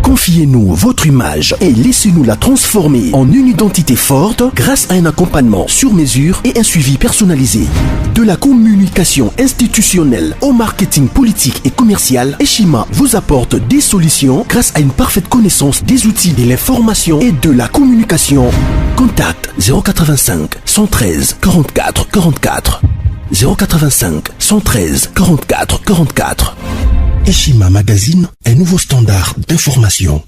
Confiez-nous votre image et laissez-nous la transformer en une identité forte grâce à un accompagnement sur mesure et un suivi personnalisé. De la communication institutionnelle au marketing politique et commercial, Eshima vous apporte des solutions grâce à une parfaite connaissance des outils de l'information et de la communication. Contact 085 113 44 44 085 113 44 44. Eshima Magazine, un nouveau standard d'information.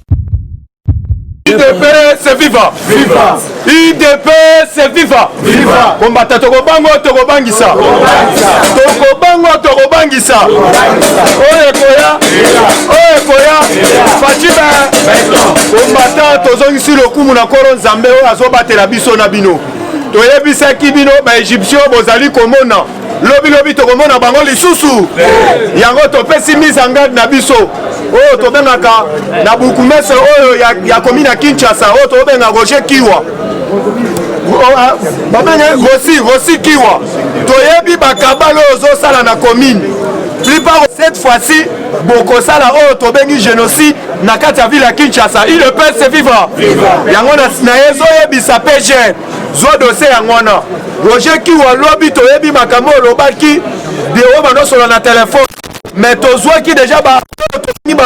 IDP c'est viva! Viva! IDP c'est viva! Viva! Kombata tokobango tokobangisa! Tokobangisa! Oye koya! Fatima! Kombata tozongisi lokumu na koro nzambe oyo azobatela biso na bino. Toyebisaki bino ba Egyptien bozali komona. Lobi tokomona bango lisusu. Yango topesi mise en garde na biso. Oh tobengaka na bukumese oyo ya komina Kinshasa. Oh tobenga Roger Kiwa. Babenga Rossi Kiwa. Toyebi bakabalo ozosala na commune. Plupart cette fois-ci bokosala oyo tobengi génocide na kati ya ville ya Kinshasa. Il le peut se vivre. Yango na yezo yebisa PG. Zo dossier yangwana. Roger Kiwa lobi toyebi makambo lobaki de bando solo na téléphone. Mais tozwa ki déjà ba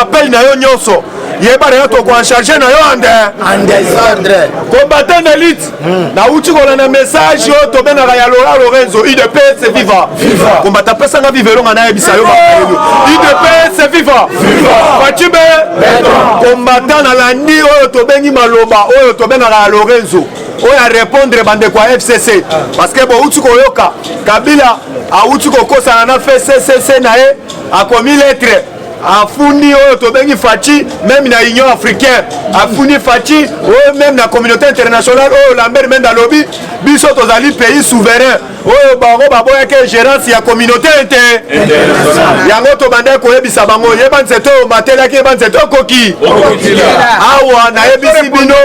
appel na yo nyonso. Yeba na to ko en charger na yo en désordre. Combattant d'élite. Na uti ko na message yo to benaka ya Lorenzo IDP c'est viva. Combattant pesa nga vivelo nga na yebisa yo ba. IDP c'est viva. Fatima combattant na landi oyo to bengi maloba oyo to benaka Lorenzo. Oya répondre bande kwa FCC parce que bo uti ko yoka Kabila a uti ko kosa na FCC na e a commis lettre a fourni oyo to bengi Fachi même na Union africaine a fourni Fachi oyo même na communauté internationale oyo Lambert Menda lobby biso tozali pays souverain oyo bango baboya ke gérance ya communauté internationale yango to bande ko yebisa bango yeba nzeto matela ke yeba nzeto koki awa na yebisi bino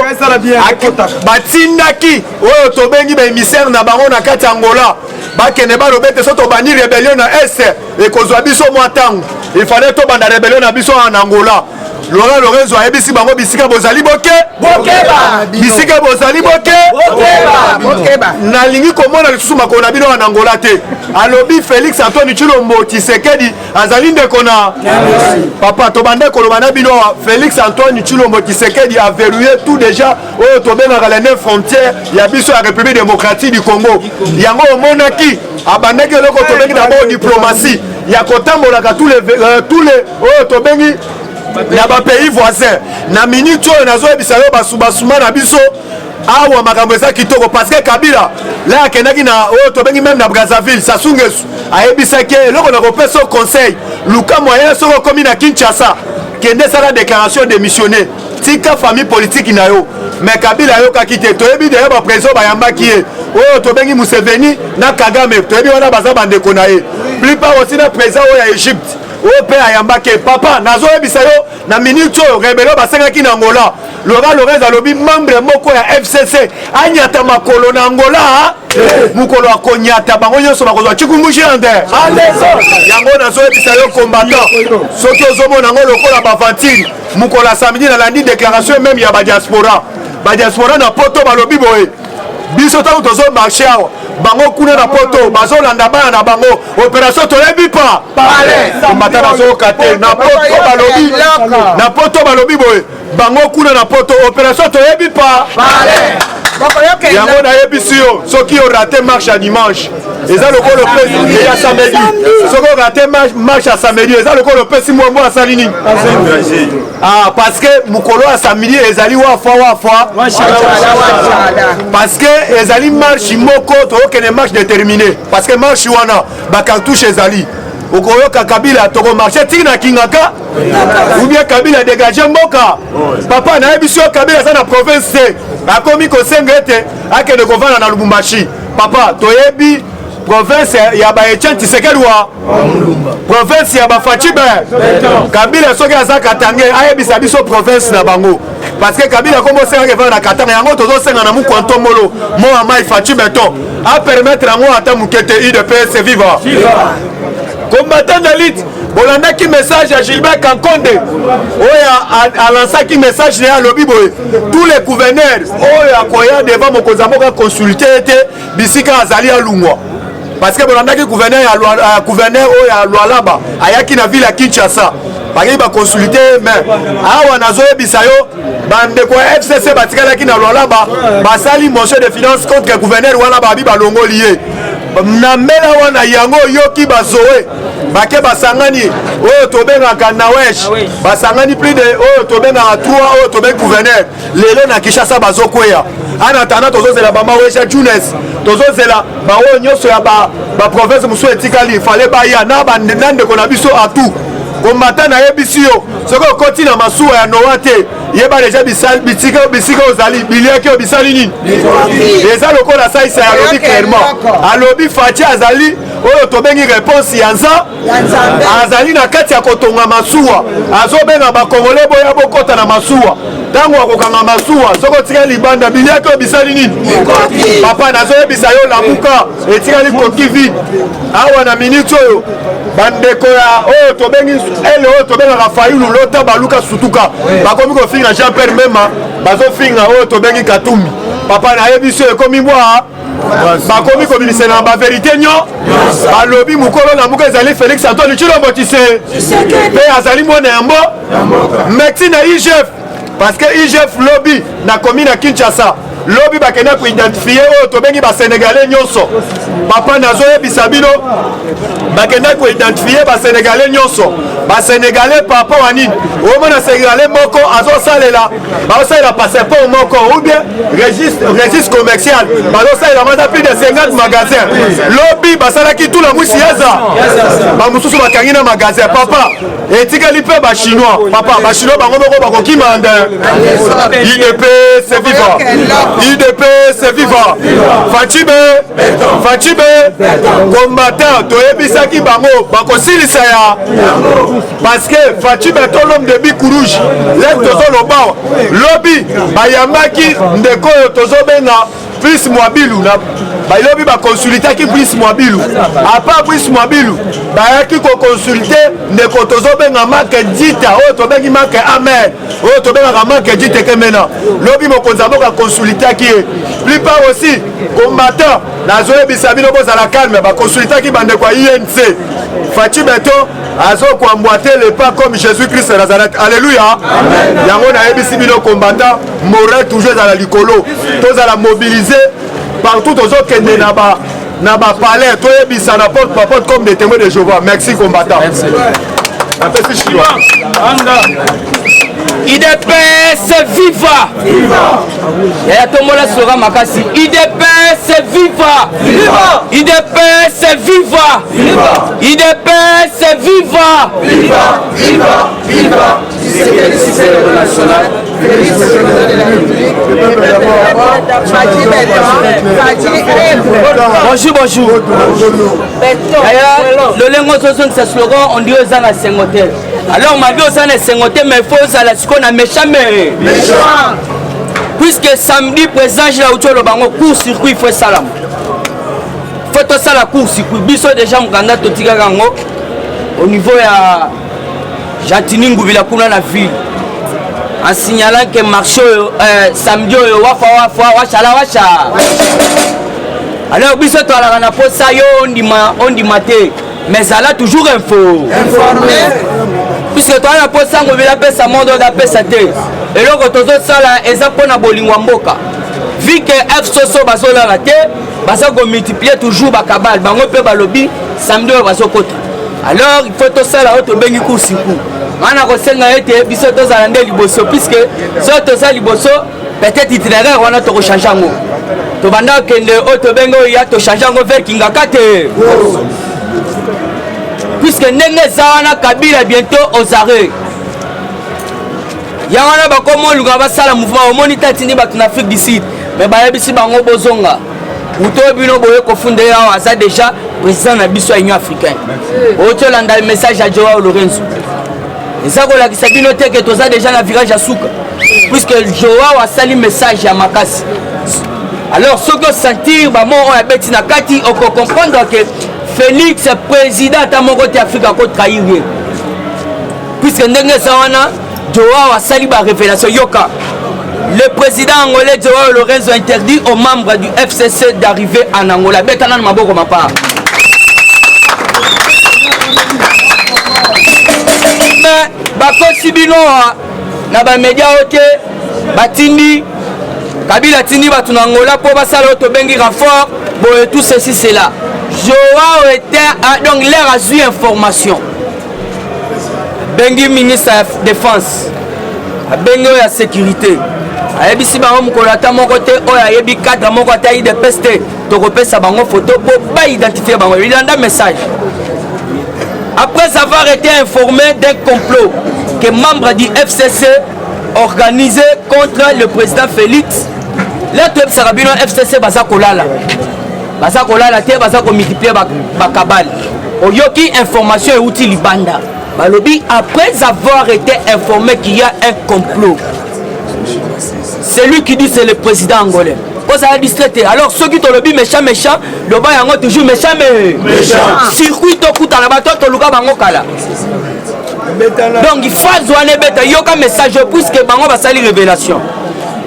batindaki oyo to bengi ba émissaire na bango na kati Angola bakene balobete so to bani rébellion na est et kozwa biso mwatango il fallait to banda rébellion na biso en Angola. Laurent Lorenzo a ebisi bango bisika bozali bokeba bisika bozali bokeba na lingi komona lisusu makona bino en Angola te alobi Félix Antoine Tshilombo Tshisekedi azali ndeko na papa to bande koloba na bino Félix Antoine Tshilombo Tshisekedi a verrouillé tout déjà oyo to benaka les 9 frontières ya biso ya République démocratique du Congo yango omonaki abandaki eloko to bengi d'abord diplomatie ya kotambolaka tous les oyo to bengi na ba pays voisins na minute oyo nazoyebisa yo basuma na biso awa makambo eza kitoko parce que Kabila là akendaki na oyo tobengi même na Brazzaville Sassou Nguesso ayebisaki eloko na kopesa conseil luka moyen soko komi na Kinshasa kende sala déclaration démissionner tika famille politique na yo mais Kabila ayokaki te toyebi deya baprésident bayambaki ye oyo tobengi Museveni na Kagame toyebi wana baza bandeko na ye plupart aussi na président oyo ya Égypte oyo mpe ayambaki papa nazoyebisa yo na minute oyo rebelo basengaki na Angola Laurent Lorenzo alobi membre moko ya FCC anyata makolo na Angola mukolo akonyata bango nyonso bakozwa chikungushi ande yango nazoyebisa yo combattant soki ozomona ngo lokola bavantire mukolo samedi na landi déclaration même ya badiaspora na poto balobi boye biso tango tozo marché awa bango kuna na poto bazolanda bana na bango opération toyebi pa combattant bazoyoka te na poto balobi boye bango kuna na poto opération toyebi pa yango nayebisi yo soki orate marche ya dimanche eza lokolo opesi ya samedi soki orate marche ya samedi eza lokolo opesi mwambo asali nini parce que mokolo ya samedi ezali wafwa parce que ezali marche moko tookende marche déterminée parce que marche wana bakartouche ezali okoyoka Kabila toko marché tina kingaka ou bien Kabila dégagé mboka papa na yebisi yo Kabila za na province akomi kosenga ete akende kovanda na Lubumbashi papa toyebi province ya ba Etienne Tshisekedi wa province ya ba Fachibe Kabila soki aza Katange ayebisa biso province na bango parce que Kabila comme senga ke vanda Katanga yango tozo senga na mukwanto molo mo amai Fachibe to a permettre ngo ata mukete IDPS vivre combattant d'élite bolandaki message à Gilbert Kankonde oyo alansaki message na alobi boye tous les gouverneurs oyo akoya devant mokonzi ya mboka consulté ete bisika azali alungwa parce que bolandaki gouverneur oyo ya Lualaba ayaki na ville ya Kinshasa baki baconsulté mais awa nazoyebisa yo bandeko ya FCC batikalaki na Lualaba basali motion de finance contre gouverneur wana babi balongoli ye na mbela wana yango yoki bazoe bake basangani oyo tobengaka nawesh basangani plus de oyo tobengaka 3 oyo tobengi gouverneur lelo na Kinshasa bazokweya ana tana tozozela bamawesha Junes tozozela baoyo nyonso ya baprovince mosusu etikali fale baya na bandeko na biso atu kombata na yebisi yo soki okoti na masuwa ya noa te yeba deja bisika ozali biliaki oyo bisali nini eza lokola saisa ya alobi clairement alobi Faci azali oyo tobengi réponse ya nza azali na kati ya kotonga masuwa azobenga bakongole boya bokota na masuwa ntango akokanga masuwa soki otikali libanda biliaki oyo bisali nini papa nazoyebisa yo lamuka etikali koki vide awa na minute oyo bandeko ya oyo tobengi ele oyo tobengaka Fayulu lota baluka sutuka bakomi kofinga Jean-Pierre Mema bazofinga oyo tobengi Katumbi papa nayebisi oyo ekomi bwa bakomi kominise na baverité nyo balobi mokolo na mboka ezali Félix Antoine Tshilombo Tshisekedi mpe azali mwana yambo mexi na IGF parce que IGF lobby na commune ya Kinshasa lobi bakenda koidentifie oyo tobengi basénégalais nyonso papa nazoyebisa bino bakenda koidentifie basénégalais nyonso basénégalais papa wa nini omona sénégalais moko azosalela bazosalela passeport moko ou bien registre commercial bazosalela maza plus de 50 magasins lobi basalaki tula mwisi yaza bamosusu bakangi na magasin papa etikali mpe bachinois papa bachinois bango moko bakokima nde IDP c'est vivant IDP c'est vivant Faci combattant toyebisaki bango bakosilisa ya parce que Faci beto l'homme de bic rouge lek tozoloba lobi bayambaki ndeko oyo tozobenga Brice Mwabilu na balobi bakonsultaki Brice Mwabilu apa Brice Mwabilu bayaki kokonsulte ndeko tozobenga Mark Dita oyo tobengi Mark Amer oyo tobengaka Mark Dita kemena lobi mokonzi ya mboka konsultaki ye plupart aussi combattant nazoyebisa bino bozala calme bakonsultaki bandeko ya INC Faci beto azokwambwate le pas comme Jésus-Christ de Nazareth alléluia yango nayebisi bino combattant moral toujours ezala likolo tozala mobiliser partout tozokende na bapalais toyebisa na porte par porte comme des témoins de Jéhovah. Merci combattant. IDPS viva! Yaya tomola sera makasi. IDPS viva! IDPS viva! IDPS viva! Viva! C'est le national. Bonjour. Le lengo soson c'est slogan on dit aux gens à Sengotel. Alors ma vie aux gens à Sengotel mais il faut à la ce qu'on a méchant. Puisque samedi présent j'ai la hauteur le bango court circuit il faut salam. Faut tout ça la course circuit. Biso déjà mon candidat totika gango au niveau ya Jatiningu vila kuna na ville. En signalant que marché samedi wacha alors biso to ala na posa yo on dit maté mais ça là toujours informé puisque to ala posa ngo vila pesa mondo da pesa te et loko tozo sala eza pona bolingwa mboka vu que FSOSO bazola la te baza go multiplier toujours ba kabal bango pe balobi samedi bazokota alors il faut to sala auto bengi kursiku mana kosenga ete biso tozala nde liboso puisque so toza liboso peut-être itinéraire wana tokochange yango tobanda kende oyo tobenga oyo ya tochange yango vers kingaka te puisque ndenge eza wana Kabila bientôt aux arrêts ya wana bakoma olunga basala mouvement omoni tatindi bato na Afrique du Sud mais bayebisi bango bozonga muto bino boye kofunda awa aza déjà président na biso ya Union africaine otolanda message ya Joao Lorenzo eza kolakisa bino te ke toza déjà na virage ya suka puisque Joao asali message ya makasi alors soki osentir bamo oyo abeti na kati oko comprendre que Félix président ata moko te Afrique ako trahir ye puisque ndenge sawana Joao a sali ba révélation yoka. Le président angolais Joao Lorenzo interdit aux membres du FCC d'arriver en Angola. Betana maboko mapa. Mais bakosi bino na ba média ote batindi Kabila tindi batu na Angola po basala to bengi renfort bon tout ceci c'est là. Joao était donc l'air a eu information. Bengi ministre de défense. Bengi la sécurité. Ayebisi bango mukolo ata moko te oyo ayebi cadre moko ata yi de peste to kopesa bango photo po ba identifier bango. Il a un message. Après avoir été informé d'un complot que membres du FCC organisé contre le président Félix, l'être Sarabino FCC baza kolala te baza ko multiplier ba kabal. Oyoki information et outil libanda. Balobi après avoir été informé qu'il y a un complot. C'est lui qui dit c'est le président angolais. Quand ça a distraité. Alors ceux qui te le dit méchant, le bas yango toujours méchant. Circuit to kuta na bato to luka bango kala. Donc il faut zoaner beta yoka message puisque bango va salir révélation.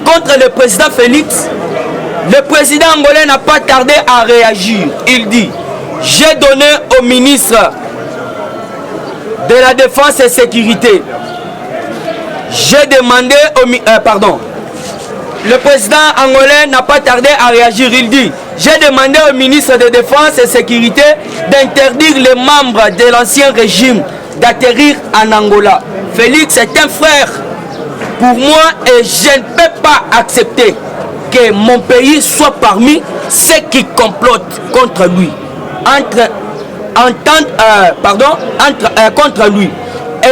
Contre le président Félix, le président angolais n'a pas tardé à réagir. Il dit: j'ai donné au ministre de la Défense et Sécurité. J'ai demandé au le président angolais n'a pas tardé à réagir. Il dit: j'ai demandé au ministre de Défense et Sécurité d'interdire les membres de l'ancien régime d'atterrir en Angola. Félix est un frère pour moi et je ne peux pas accepter que mon pays soit parmi ceux qui complotent contre lui. Contre lui.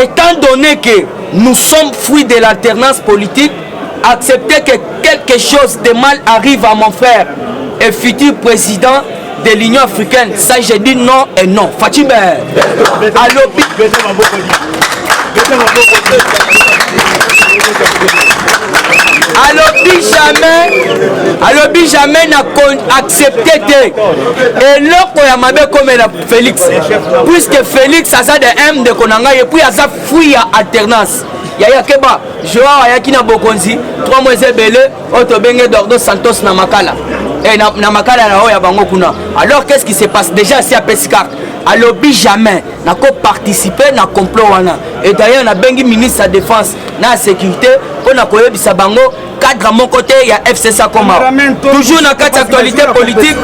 Étant donné que nous sommes fruits de l'alternance politique, accepter que quelque chose de mal arrive à mon frère et futur président de l'Union africaine, ça je dis non et non. Fatime, alobi jamais n'a accepté et l'autre ya mabe comme la Félix puisque Félix a ça de M de konanga et puis a ça fouille à alternance yaya keba Joao ayaki na bokonzi 3 mois ebele auto benge Dordo Santos na makala et na makala na oya bango kuna. Alors qu'est-ce qui se passe déjà si à Pescar alobi jamais n'a ko participer na complot wana et d'ailleurs na bengi ministre de défense na sécurité pour na koyebisa bango cadre mon côté il y a FCC comme toujours dans quatre actualité politique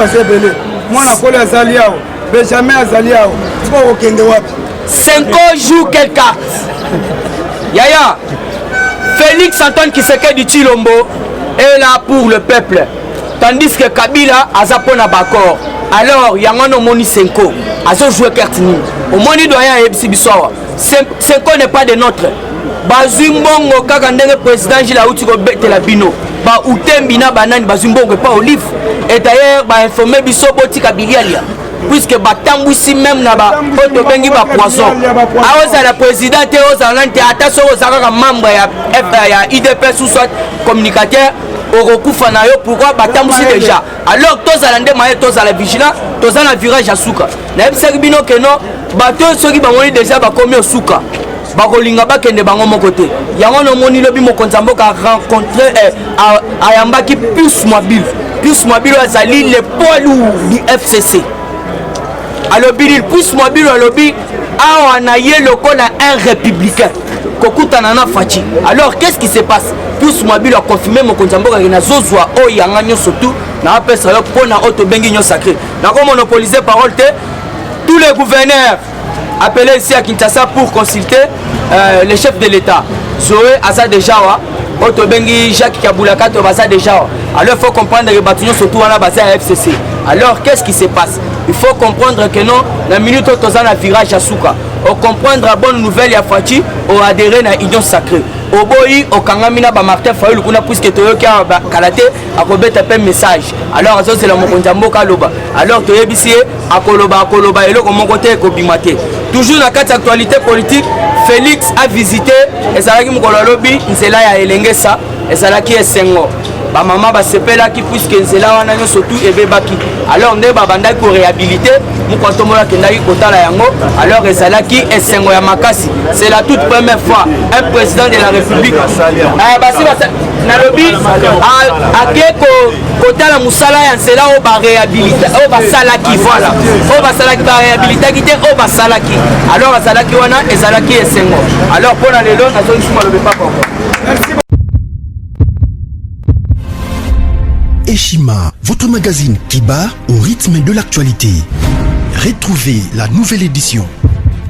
moi na kole azaliao Benjamin azaliao faut okende wapi 5 jours quelle carte yaya Félix Antoine Tshisekedi Tshilombo est là pour le peuple tandis que Kabila azapona bakor. Alors yango no moni Senko azo jouer carte ni au moni doyen ebisi bisowa Senko n'est pas de notre bazumbongo kaka ndenge président Jila uti ko betela bino ba utembi na banani bazumbongo pas olive et d'ailleurs ba informer biso botika bilialia puisque batambwisi même na ba oto bengi ba poisson aoza la président te oza lante ata so oza kaka membre ya IDP sous soit communicateur okufa na yo pourquoi batambwisi déjà. Alors tozala nde maye tozala vigilant tozala virage à suka na ebisaki bino que non bato soki bangoni déjà bakomi osuka bakolinga bakende bango moko te yango nomoni lobi mokonzi mboka rencontré ayambaki plus mobile azali le poids lourd du FCC alobi plus mobile alobi awa na ye lokola un républicain kokutana na Fachi. Alors qu'est-ce qui se passe? Plus mobile a confirmé mokonzi mboka na zozwa o yanga nyoso tout na apesa yo pona auto bengi nyo sacré na ko monopoliser parole te. Tous les gouverneurs appelés ici à Kinshasa pour consulter le chef de l'État. Zoé Asa Dejawa, Otobengi Jacques Kaboulaka, Tobasa Dejawa. Alors il faut comprendre que les bâtiments surtout à la base à FCC. Alors qu'est-ce qui se passe? Il faut comprendre que non, la minute où tu as un virage à Souka, on comprendre la bonne nouvelle à Fati, on adhéré à l'Union sacrée. Au boy, au Kangamina, Martin Fayoul, qu'on a puisque tu as Kalate, à Kobet un message. Alors, c'est le Mokonjambo Kaloba. Alors, tu es ici, à Koloba, et là, mon côté, Kobimate. Toujours dans cette actualité politique, Félix a visité, et ça a dit que Mkololobi, c'est là, il y a Elengesa, et ça a dit que Sengo. bamama basepelaki puiske nzela wana nyonso tu ebebaki. Alors nde babandaki koréhabilite mokonzi tomona akendaki kotala yango. Alors ezalaki esengo ya makasi. C'est la toute première fois un président de la République nalobi ake kotala musala ya nzela oyo baréhabilite oyo basalaki, voilà oyo basalaki baréhabilitaki te oyo basalaki. Alors azalaki wana ezalaki esengo. Alors mpona lelo nazongisi malobi papa. Eshima, votre magazine qui bat au rythme de l'actualité. Retrouvez la nouvelle édition.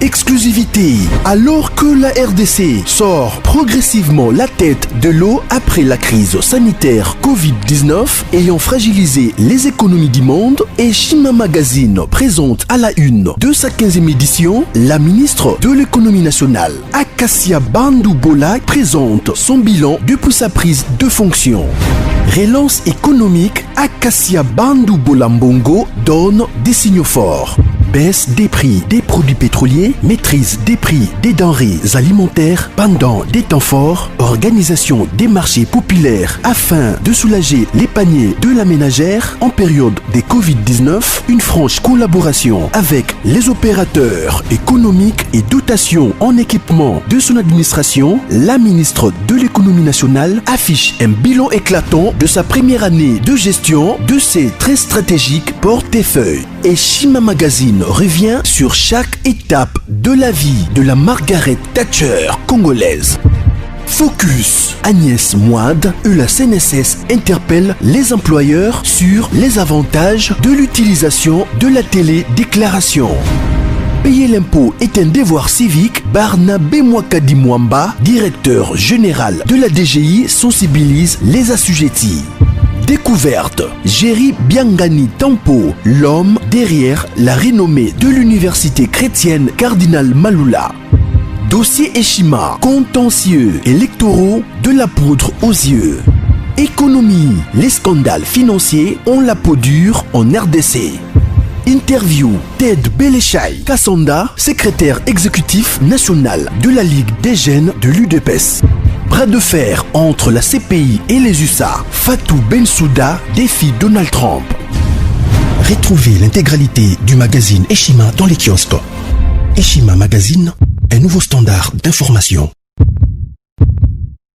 Exclusivité, alors que la RDC sort progressivement la tête de l'eau après la crise sanitaire Covid-19 ayant fragilisé les économies du monde, Eshima Magazine présente à la une de sa 15e édition la ministre de l'économie nationale, Acacia Bandou-Bola, présente son bilan depuis sa prise de fonction. Relance économique, Acacia Bandou-Bola Mbongo donne des signaux forts. Baisse des prix des produits pétroliers, maîtrise des prix des denrées alimentaires pendant des temps forts, organisation des marchés populaires afin de soulager les paniers de la ménagère en période de Covid-19, une franche collaboration avec les opérateurs économiques et dotation en équipement de son administration, la ministre de l'économie nationale affiche un bilan éclatant de sa première année de gestion de ses très stratégiques portefeuilles. Eshima Magazine revient sur chaque étape de la vie de la Margaret Thatcher congolaise. Focus, Agnès Moide et la CNSS interpellent les employeurs sur les avantages de l'utilisation de la télédéclaration. Payer l'impôt est un devoir civique. Barnabé Mwakadi Mwamba, directeur général de la DGI, sensibilise les assujettis. Découverte, Jerry Biangani Tampo, l'homme derrière la renommée de l'université chrétienne Cardinal Malula. Dossier Eshima, contentieux électoraux de la poudre aux yeux. Économie, les scandales financiers ont la peau dure en RDC. Interview, Ted Belechai Kassanda, secrétaire exécutif national de la Ligue des jeunes de l'UDPS. Bras de fer entre la CPI et les USA. Fatou Bensouda défie Donald Trump. Retrouvez l'intégralité du magazine Eshima dans les kiosques. Eshima Magazine, un nouveau standard d'information.